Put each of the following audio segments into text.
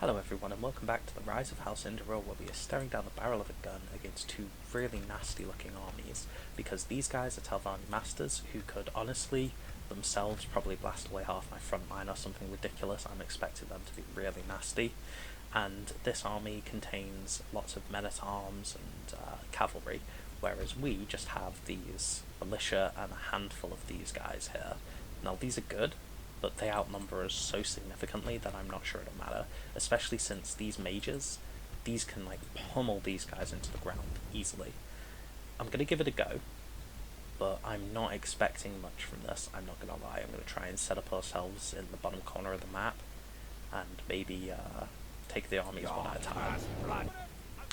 Hello everyone and welcome back to the Rise of House Indoril, where we are staring down the barrel of a gun against two really nasty looking armies, because these guys are Telvanni masters who could honestly themselves probably blast away half my front line or something ridiculous. I'm expecting them to be really nasty, and this army contains lots of men-at-arms and cavalry, whereas we just have these militia and a handful of these guys here. Now these are good, but they outnumber us so significantly that I'm not sure it'll matter, especially since these mages, these can like pummel these guys into the ground easily. I'm going to give it a go, but I'm not expecting much from this, I'm not going to lie. I'm going to try and set up ourselves in the bottom corner of the map, and maybe take the armies one at a time.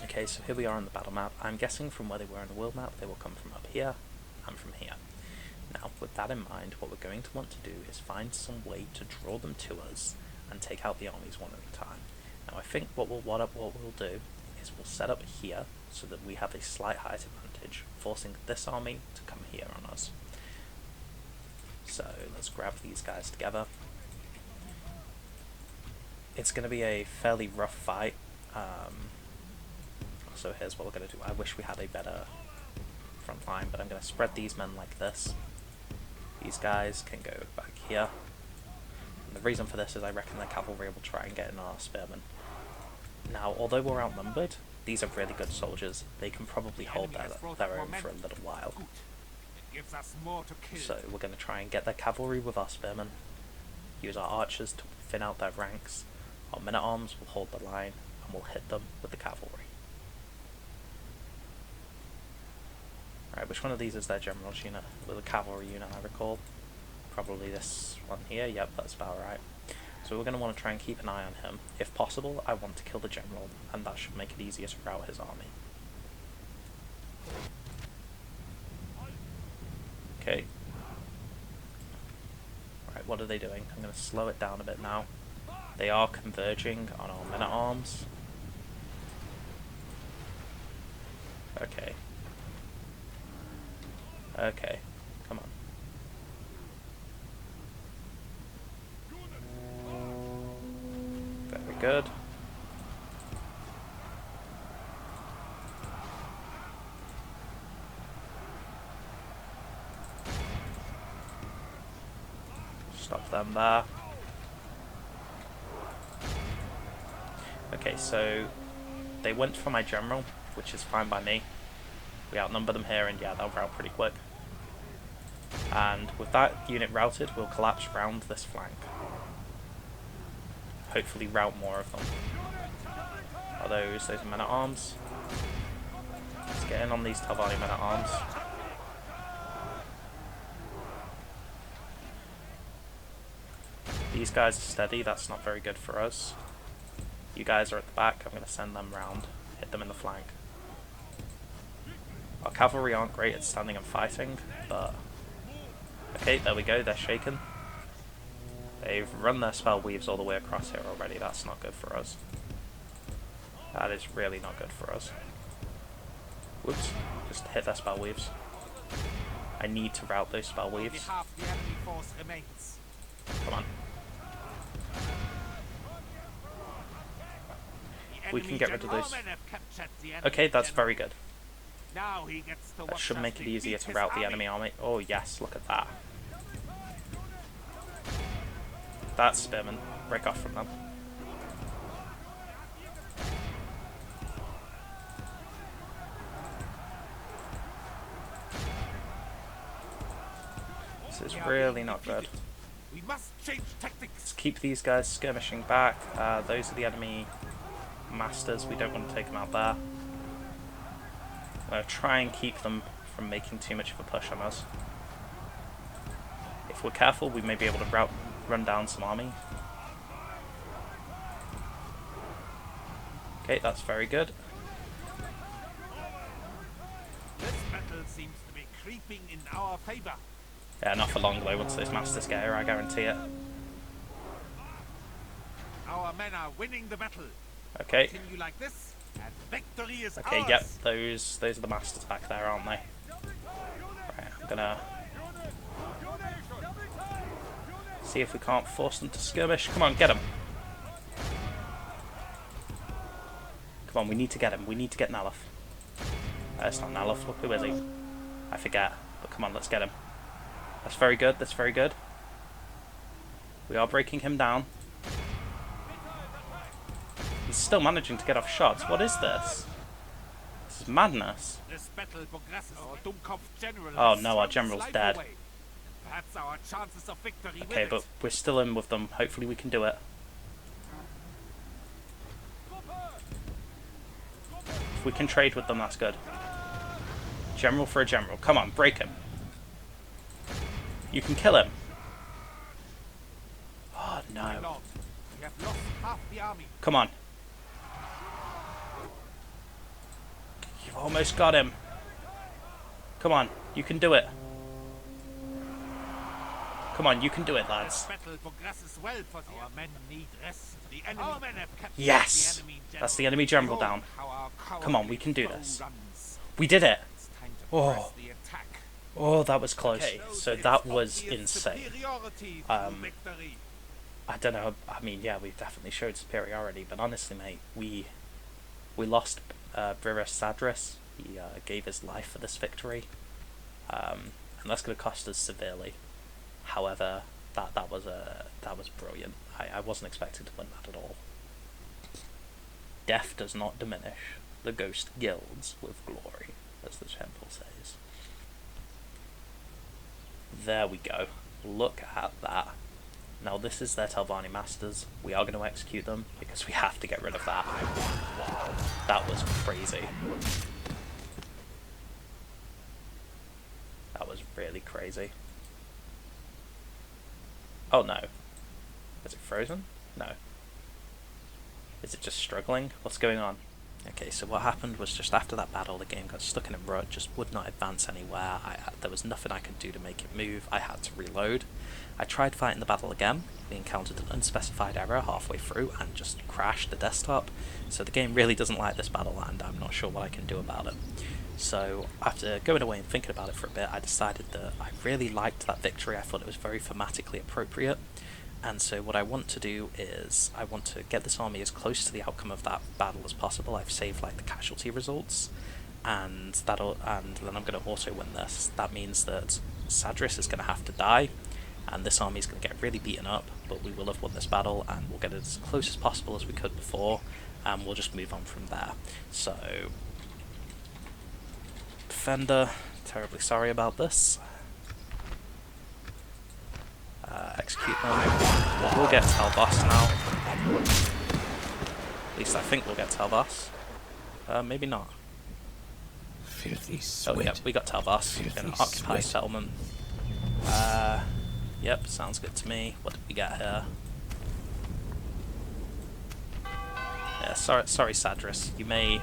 Okay, so here we are on the battle map. I'm guessing from where they were on the world map, they will come from up here and from here. Now, with that in mind, what we're going to want to do is find some way to draw them to us and take out the armies one at a time. Now, I think what we'll do is we'll set up here so that we have a slight height advantage, forcing this army to come here on us. So let's grab these guys together. It's going to be a fairly rough fight. So here's what we're going to do. I wish we had a better front line, but I'm going to spread these men like this. These guys can go back here. And the reason for this is I reckon the cavalry will try and get in our spearmen. Now, although we're outnumbered, these are really good soldiers. They can probably hold their own for a little while. So we're going to try and get their cavalry with our spearmen, use our archers to thin out their ranks. Our men-at-arms will hold the line, and we'll hit them with the cavalry. Alright, which one of these is their general's unit? With a cavalry unit, I recall. Probably this one here. Yep, that's about right. So we're going to want to try and keep an eye on him. If possible, I want to kill the general, and that should make it easier to rout his army. Okay. Right, what are they doing? I'm going to slow it down a bit now. They are converging on our men-at-arms. Okay. Okay, come on. Very good. Stop them there. Okay, so they went for my general, which is fine by me. We outnumber them here, and yeah, they'll rout pretty quick. And with that unit routed, we'll collapse round this flank. Hopefully rout more of them. Are those men-at-arms? Let's get in on these Telvanni men-at-arms. These guys are steady, that's not very good for us. You guys are at the back, I'm going to send them round, hit them in the flank. Our cavalry aren't great at standing and fighting, but... Okay, there we go, they're shaken. They've run their spell weaves all the way across here already, that's not good for us. That is really not good for us. Whoops, just hit their spell weaves. I need to rout those spell weaves. Come on. We can get rid of those. Okay, that's very good. That should make it easier to rout the enemy army. Oh yes, look at that. That's spearmen. Break off from them. This is really not good. Let's keep these guys skirmishing back. Those are the enemy masters. We don't want to take them out there. I'm going to try and keep them from making too much of a push on us. If we're careful, we may be able to run down some army. Okay, that's very good. This battle seems to be creeping in our favor. Yeah, not for long though, once those masters get here, I guarantee it. Our men are winning the battle. Okay. Continue like this, and victory is Okay, ours. yep, those are the masters back there, aren't they? Right, I'm gonna see if we can't force them to skirmish. Come on, get them. Come on, we need to get him. We need to get Nalef. It's not Nalef. Look, who is he? I forget. But come on, let's get him. That's very good. That's very good. We are breaking him down. He's still managing to get off shots. What is this? This is madness. This battle progresses. Our Dummkopf general Oh has no, our thrown his general's life dead. away. Perhaps our chances of victory Okay, with but it. we're still in with them. Hopefully we can do it. If we can trade with them, that's good. General for a general. Come on, break him. You can kill him. Oh My no. lord, we have lost half the army. Come on. You've almost got him. Come on, you can do it. Come on, you can do it, lads. This battle progresses well for our men need rest. The enemy have captured Yes! the enemy general. That's the enemy general Behold down. how our Come on, we cowardly can do foe this. runs. We did it. It's time to Oh. press the attack. Oh, that was close. Okay, Show so its that was obvious insane. superiority through victory. I don't know. I mean, yeah, we've definitely showed superiority, but honestly, mate, we lost Briras Sadris. He gave his life for this victory, and that's going to cost us severely. However, that was brilliant. I wasn't expecting to win that at all. Death does not diminish the ghost gilds with glory, as the temple says. There we go. Look at that. Now this is their Telvanni masters. We are going to execute them because we have to get rid of that. That was crazy. That was really crazy. Oh no. Is it frozen? No. Is it just struggling? What's going on? Okay, so what happened was just after that battle, the game got stuck in a rut, just would not advance anywhere. There was nothing I could do to make it move. I had to reload. I tried fighting the battle again. We encountered an unspecified error halfway through and just crashed the desktop. So the game really doesn't like this battle, and I'm not sure what I can do about it. So after going away and thinking about it for a bit, I decided that I really liked that victory. I thought it was very thematically appropriate. And so what I want to do is I want to get this army as close to the outcome of that battle as possible. I've saved like the casualty results, and then I'm going to also win this. That means that Sadris is going to have to die, and this army is going to get really beaten up, but we will have won this battle, and we'll get it as close as possible as we could before, and we'll just move on from there. So, Defender, terribly sorry about this. Execute them. We'll get Tel Vos now. At least I think we'll get Tel Vos. Maybe not. Filthy sweat. Oh yeah, we got Tel Vos. We're going to occupy sweat. settlement. Yep, sounds good to me. What did we get here? Yeah, sorry Sadris. You may...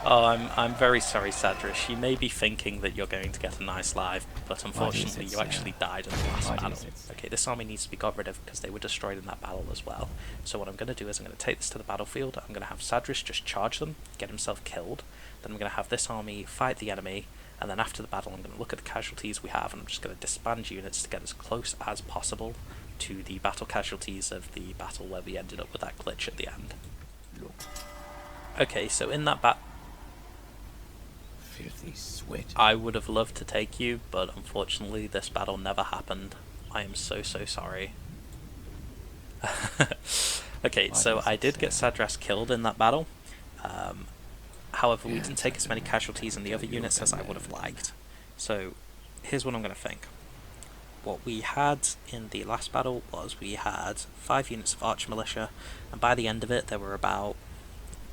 Oh, I'm very sorry, Sadris. You may be thinking that you're going to get a nice life, but unfortunately you actually died in the last battle. Okay, this army needs to be got rid of because they were destroyed in that battle as well. So what I'm going to do is I'm going to take this to the battlefield. I'm going to have Sadris just charge them, get himself killed. Then I'm going to have this army fight the enemy, and then after the battle I'm going to look at the casualties we have, and I'm just going to disband units to get as close as possible to the battle casualties of the battle where we ended up with that glitch at the end. Okay, so in that Filthy sweat. I would have loved to take you, but unfortunately this battle never happened. I am so sorry. Okay, so I did get Sadras killed in that battle. However, we didn't take as many casualties in the other units as I would have liked. So here's what I'm going to think. What we had in the last battle was we had 5 units of archer militia, and by the end of it there were about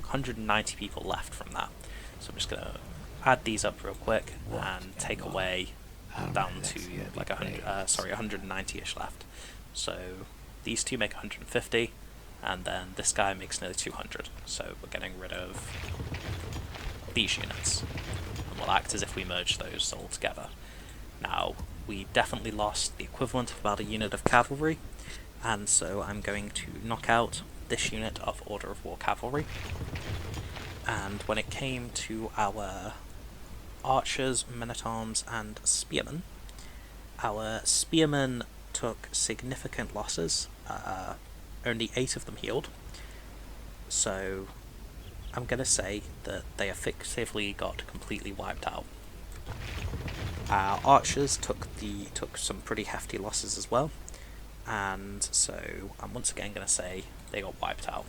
190 people left from that. So I'm just going to add these up real quick and take away down to like 190-ish left. So these two make 150, and then this guy makes nearly 200. So we're getting rid of these units, and we'll act as if we merge those all together. Now, we definitely lost the equivalent of about a unit of cavalry, and so I'm going to knock out this unit of Order of War Cavalry. And when it came to our archers, men-at-arms, and spearmen, our spearmen took significant losses. Only 8 of them healed. So I'm going to say that they effectively got completely wiped out. Our archers took some pretty hefty losses as well, and so I'm once again going to say they got wiped out.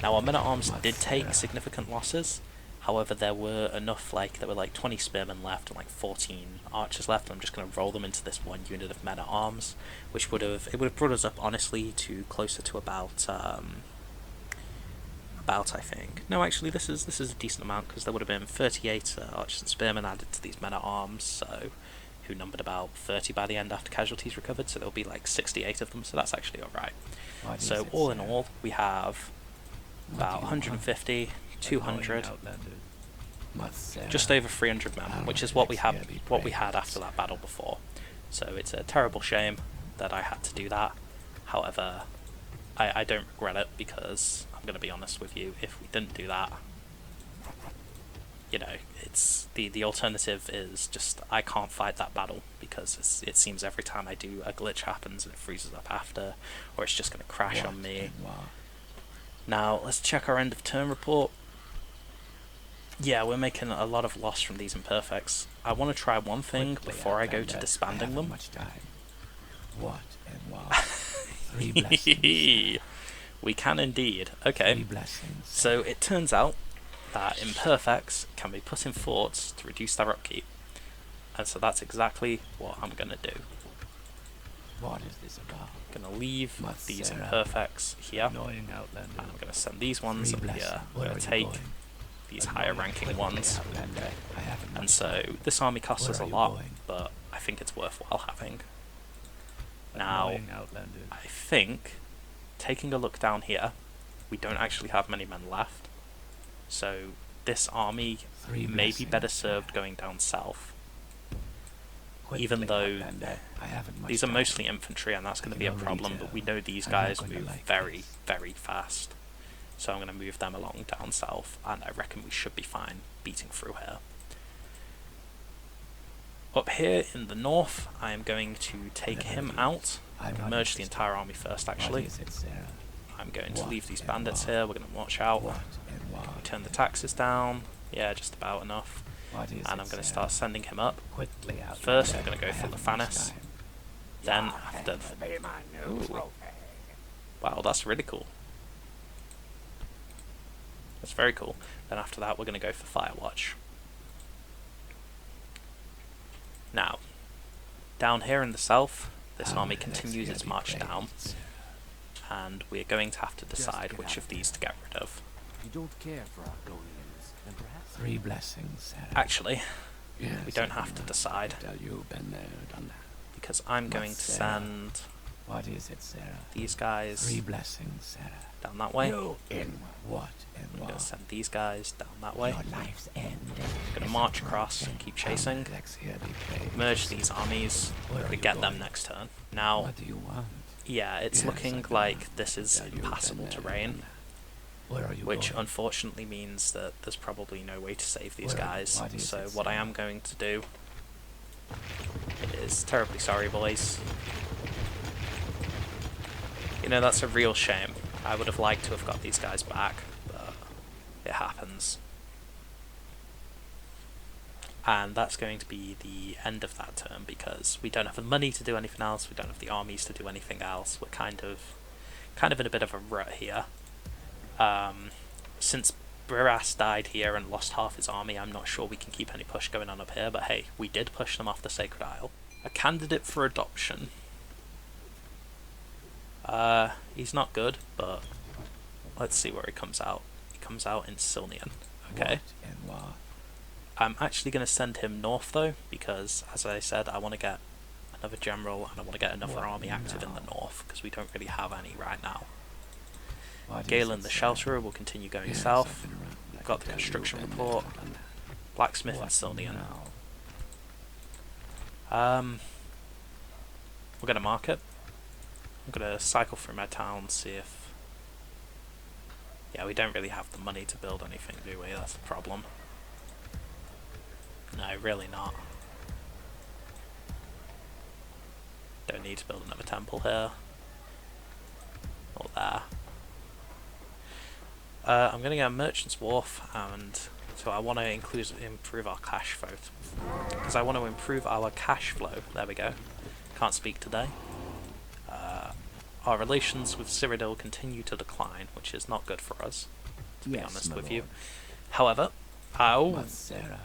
Now our men-at-arms did take significant losses, however there were enough, there were 20 spearmen left and 14 archers left. I'm just going to roll them into this one unit of men-at-arms, which would have brought us up honestly to closer to about I think. No, actually, this is a decent amount, because there would have been 38 archers and spearmen added to these men-at-arms, so who numbered about 30 by the end after casualties recovered, so there'll be 68 of them, so that's actually alright. So all in all, we have about 150, 200, just over 300 men, which is what we had after that battle before. So it's a terrible shame that I had to do that. However, I don't regret it, because I'm going to be honest with you, if we didn't do that, it's the alternative is just I can't fight that battle, because it seems every time I do, a glitch happens and it freezes up after, or it's just going to crash on me. Now let's check our end of turn report. Yeah, we're making a lot of loss from these imperfects. I want to try one thing before I go to disbanding them. What and why? 3 blessings. We can indeed. Okay, so it turns out that imperfects can be put in forts to reduce their upkeep, and so that's exactly what I'm going to do. What is this about? I'm going to leave these imperfects here, and I'm going to send these ones up here. I'm going to take these higher ranking ones, and so this army costs us a lot, but I think it's worthwhile having. Now, I think, taking a look down here, we don't actually have many men left, so this army may be better served going down south, even though these are mostly infantry and that's going to be a problem, but we know these guys move very, very fast, so I'm going to move them along down south, and I reckon we should be fine beating through here. Up here in the north, I am going to take him out. I'm going to merge the entire army first, actually. I'm going to leave these bandits here, we're going to watch out. Turn the taxes down, yeah, just about enough. And I'm going to start sending him up. First, I'm going to go for Lefanis. Then, after... Ooh. Wow, that's really cool. That's very cool. Then after that, we're going to go for Firewatch. Now, down here in the south, this army continues its march down, and we're going to have to decide which of these to get rid of. You don't care for Argonians, and perhaps 3 blessings. Actually, we don't have to decide, because I'm going to send What is it, Sarah? these guys 3 blessings, Sarah. down that way. In what and I'm what? going to send these guys down that way. Your life's end. I'm going to march across and keep chasing. Merge these armies. We're going to get them next turn. Now, What do you want? yeah, it's looking like this is impassable terrain, which unfortunately means that there's probably no way to save these guys. So what I am going to do is, terribly sorry boys, you know, that's a real shame. I would have liked to have got these guys back, but it happens. And that's going to be the end of that turn, because we don't have the money to do anything else, we don't have the armies to do anything else. We're kind of in a bit of a rut here. Since Briras died here and lost half his army, I'm not sure we can keep any push going on up here, but hey, we did push them off the Sacred Isle. A candidate for adoption. He's not good, but let's see where he comes out. He comes out in Silnian. Okay. I'm actually going to send him north though, because as I said, I want to get another general and I want to get another army active in the north, because we don't really have any right now. Galen the Shelterer will continue going south. I've got the construction report. Blacksmith and Silnian. We're going to mark it. I'm going to cycle through my town, see if... Yeah, we don't really have the money to build anything, do we? That's the problem. No, really not. Don't need to build another temple here. Or there. I'm going to get a merchant's wharf, and so I want to improve our cash flow. Because I want to improve our cash flow. There we go. Can't speak today. Our relations with Cyrodiil continue to decline, which is not good for us, to be honest with you. However, But Sarah,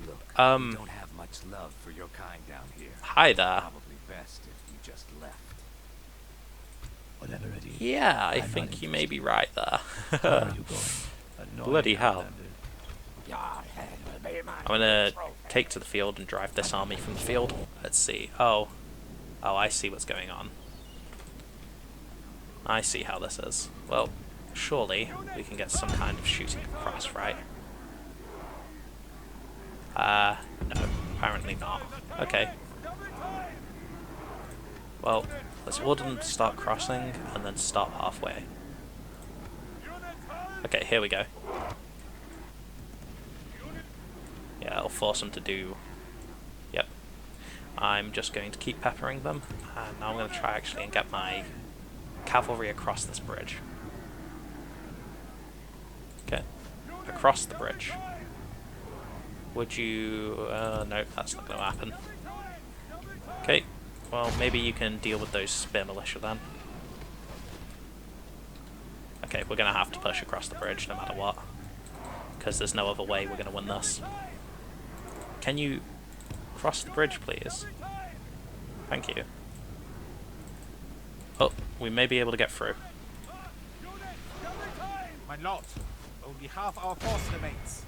Look, Um, we don't have much love for your kind down here. hi there. Probably best if you just left. whatever it is. Yeah, I I'm not think you may interested. be right there. Where are you going? Annoying Bloody hell. outlander. Your head will be my I'm gonna trophy. take to the field and drive this army from the field. Let's see. Oh, I see what's going on. I see how this is. Well, surely we can get some kind of shooting across, right? No, apparently not. Okay. Well, let's order them to start crossing and then stop halfway. Okay, here we go. Yeah, I'll force them to do... Yep. I'm just going to keep peppering them, and now I'm going to try actually and get my cavalry across this bridge. Okay. Across the bridge. Would you... no, that's not going to happen. Okay, well, maybe you can deal with those spear militia then. Okay, we're going to have to push across the bridge no matter what. Because there's no other way we're going to win this. Can you cross the bridge, please? Thank you. Oh, we may be able to get through. My lord, only half our force remains.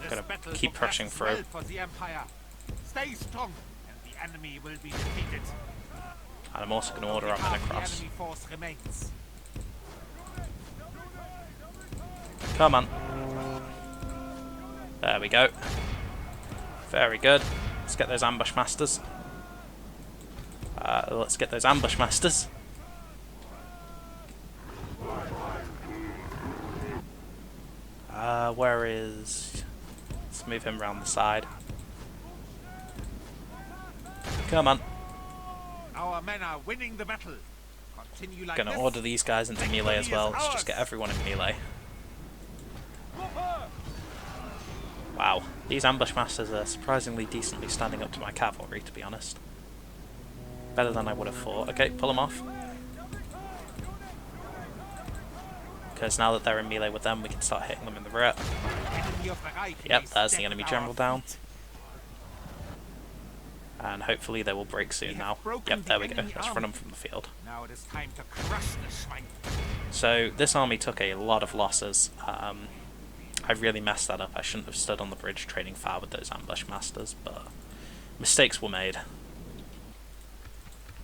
This Gotta battle keep pushing progresses through. well for the Empire. Stay strong, and the enemy will be defeated. And I'm also going to order our men Half the across. enemy force remains. Come on. There we go. Very good. Let's get those ambush masters. Let's get those ambush masters. Where is... Let's move him around the side. Come on. Our men are winning the battle. Continue like Gonna this. order these guys into melee as Victory well. is Let's just ours. get everyone in melee. Wow, these ambush masters are surprisingly decently standing up to my cavalry, to be honest. Better than I would have thought. Okay, pull them off. Because now that they're in melee with them, we can start hitting them in the rear. Enemy of the Reich Yep, lies there's the dead enemy at general our down. feet. And hopefully they will break soon now. Yep, there we go. Let's run them from the field. Now it is time to crush the swine. So this army took a lot of losses. I really messed that up. I shouldn't have stood on the bridge trading fire with those ambush masters, but mistakes were made.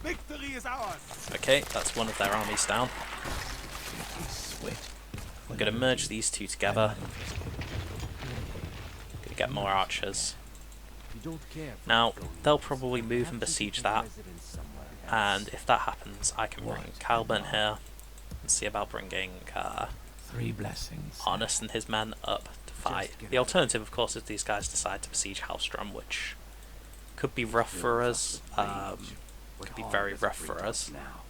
Victory is ours. Okay, that's one of their armies down. Sweat. I'm going to merge these two together. Going to get more archers. You don't care for Now, going they'll east. probably You move have and to besiege take that. residence somewhere And else. if that happens, I can bring What? Calburn here and see about bringing 3 blessings. Honest and his men up to fight. get The out. alternative, of course, is these guys decide to besiege Hellstrom, which could be rough for us. What Could be harm very does it rough bring for to us. now?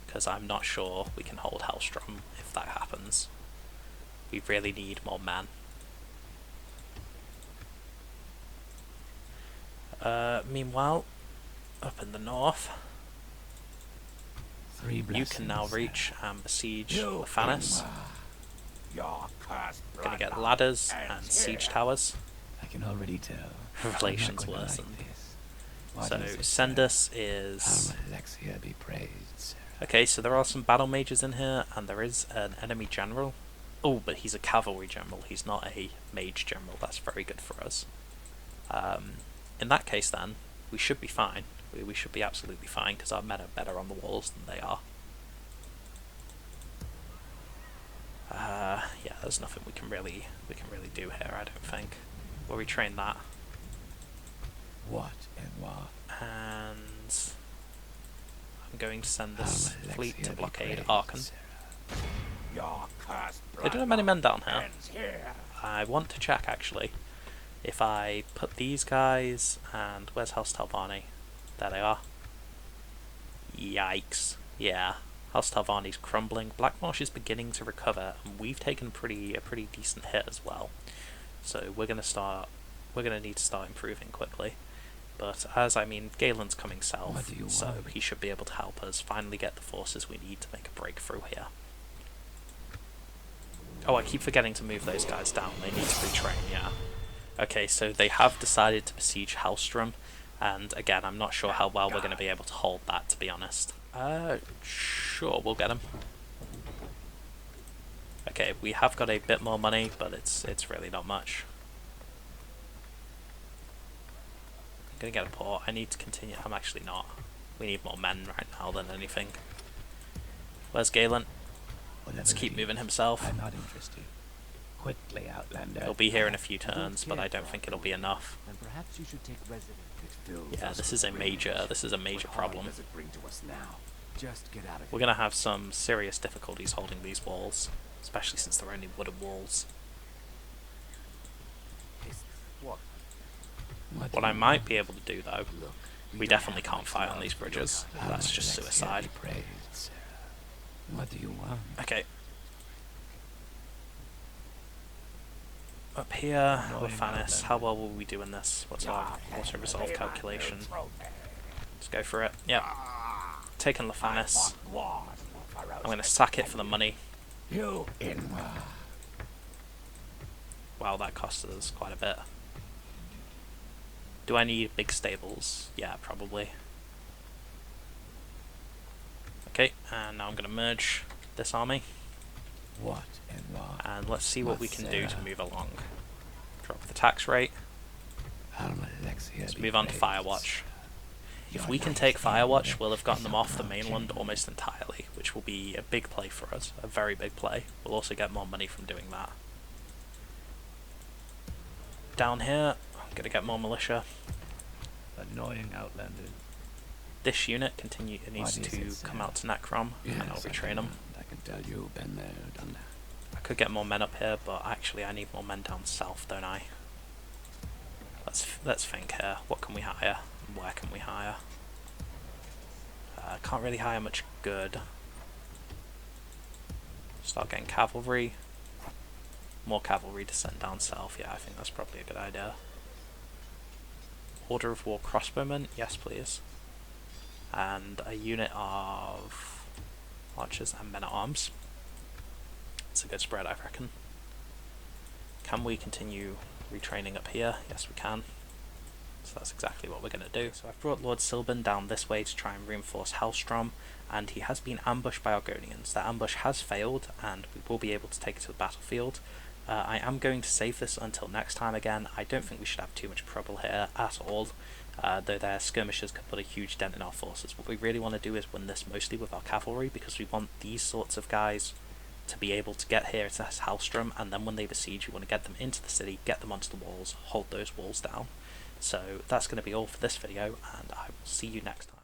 Because I'm not sure we can hold Hellstrom if that happens. We really need more men. Meanwhile, up in the north, 3 you blessings. can now reach and besiege You Fanis. Your cursed Gonna get bloodline ladders and ends siege here. towers. I can already tell. Relations I'm not going to worsen. like this. What So is it, Sendus Sarah? is... Alexia be praised, Sarah. Okay, so there are some battle mages in here, and there is an enemy general. Oh, but he's a cavalry general, he's not a mage general. That's very good for us. In that case then, we should be fine. We should be absolutely fine, because our men are better on the walls than they are. Yeah, there's nothing we can really do here, I don't think. We'll retrain that. What and what? And I'm going to send this Alexia fleet to be blockade praised, Aachen. Sarah. Your cursed They don't have many men down here. ends here. I want to check actually if I put these guys and where's House Telvanni? There they are. Yikes. Yeah, House Telvanni's crumbling. Blackmarsh is beginning to recover, and we've taken a pretty decent hit as well. So we're gonna need to start improving quickly. But Galen's coming south, so he should be able to help us finally get the forces we need to make a breakthrough here. Oh, I keep forgetting to move those guys down. They need to retrain, yeah. Okay, so they have decided to besiege Hellstrom, and again, I'm not sure how well we're going to be able to hold that, to be honest. Sure, we'll get him. Okay, we have got a bit more money, but it's really not much. I'm going to get a port. I need to continue. I'm actually not. We need more men right now than anything. Where's Galen? Let's keep moving himself. I'm not interested. Quickly, Outlander. He'll be here in a few turns, but I don't think it'll be enough. Then perhaps you should take residence. Yeah, this is a major problem. What does it bring to us now? Just get out of We're gonna have some serious difficulties holding these walls, especially since they're only wooden walls. What I might be able to do though, we definitely can't fight on these bridges. That's just suicide. What do you want? Okay. Up here with Fanis, how well will we do in this? What's our auto resolve calculation? Let's go for it. Yep. Taking Lefanis. I'm going to sack it for the money. Wow, that cost us quite a bit. Do I need big stables? Yeah, probably. Okay, and now I'm going to merge this army. What and what? And let's see what we can do to move along. Drop the tax rate. Let's move on to Firewatch. If we can take Firewatch, we'll have gotten them off the mainland almost entirely, which will be a big play for us, a very big play. We'll also get more money from doing that. Down here, I'm going to get more militia. Annoying Outlander. This unit needs to come out to Necrom, and I'll retrain them. I can tell you've been there, done that. I could get more men up here, but actually I need more men down south, don't I? Let's think here. What can we hire? Where can we hire? Can't really hire much good. Start getting cavalry. More cavalry to send down south. Yeah, I think that's probably a good idea. Order of War crossbowmen. Yes, please. And a unit of archers and men-at-arms. It's a good spread, I reckon. Can we continue retraining up here? Yes, we can. So that's exactly what we're going to do. So I've brought Lord Silban down this way to try and reinforce Hellstrom, and he has been ambushed by Argonians. That ambush has failed, and we will be able to take it to the battlefield. I am going to save this until next time again. I don't think we should have too much trouble here at all, though their skirmishers could put a huge dent in our forces. What we really want to do is win this mostly with our cavalry, because we want these sorts of guys to be able to get here to Hellstrom, and then when they besiege, we want to get them into the city, get them onto the walls, hold those walls down. So that's going to be all for this video, and I will see you next time.